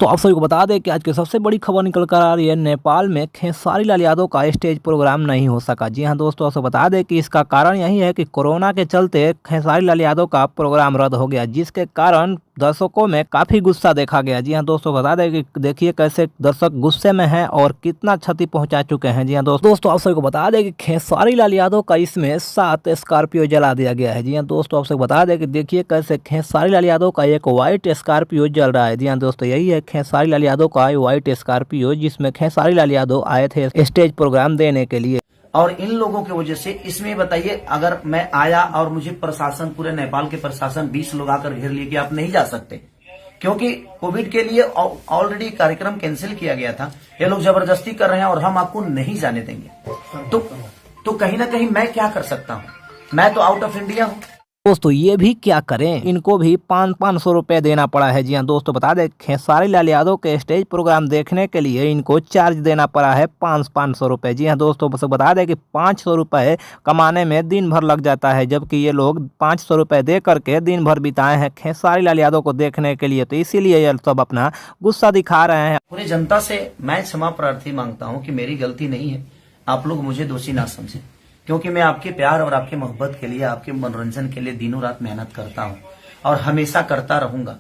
तो आप सभी को बता दें कि आज की सबसे बड़ी खबर निकल कर आ रही है। नेपाल में खेसारी लाल यादव का स्टेज प्रोग्राम नहीं हो सका। जी हां दोस्तों, आपको बता दें कि इसका कारण यही है कि कोरोना के चलते खेसारी लाल यादव का प्रोग्राम रद्द हो गया, जिसके कारण दर्शकों में काफी गुस्सा देखा गया। जी हां दोस्तों, बता दें कि देखिए कैसे दर्शक गुस्से में हैं और कितना क्षति पहुंचा चुके हैं। जी हां दोस्तों, आप सभी को बता दें कि खेसारी लाल यादव का इसमें 7 स्कॉर्पियो जला दिया गया है। जी हां दोस्तों, आप सबको बता दें कि देखिए कैसे खेसारी लाल यादव का एक व्हाइट स्कॉर्पियो जल रहा है। जी हां दोस्तों, यही है खेसारी लाल यादव का व्हाइट स्कॉर्पियो, जिसमें खेसारी लाल यादव आए थे स्टेज प्रोग्राम देने के लिए। और इन लोगों की वजह से इसमें बताइए, अगर मैं आया और मुझे प्रशासन, पूरे नेपाल के प्रशासन 20 लोग आकर घेर लिए कि आप नहीं जा सकते, क्योंकि कोविड के लिए ऑलरेडी कार्यक्रम कैंसिल किया गया था। ये लोग जबरदस्ती कर रहे हैं और हम आपको नहीं जाने देंगे। तो कहीं ना कहीं मैं क्या कर सकता हूँ? मैं तो आउट ऑफ इंडिया हूँ। दोस्तों ये भी क्या करें, इनको भी 500 रुपए देना पड़ा है। जी हाँ दोस्तों, बता दें खेसारी लाल यादव के स्टेज प्रोग्राम देखने के लिए इनको चार्ज देना पड़ा है 500 रुपए। जी हाँ दोस्तों, बस बता दें कि 500 रुपए कमाने में दिन भर लग जाता है, जबकि ये लोग 500 रुपए दे करके दिन भर बिताए हैं खेसारी लाल यादव को देखने के लिए। तो इसीलिए ये सब अपना गुस्सा दिखा रहे हैं। पूरी जनता से मैं क्षमा प्रार्थी मांगता हूँ कि मेरी गलती नहीं है, आप लोग मुझे दोषी ना समझें, क्योंकि मैं आपके प्यार और आपके मोहब्बत के लिए, आपके मनोरंजन के लिए दिनों रात मेहनत करता हूं और हमेशा करता रहूंगा।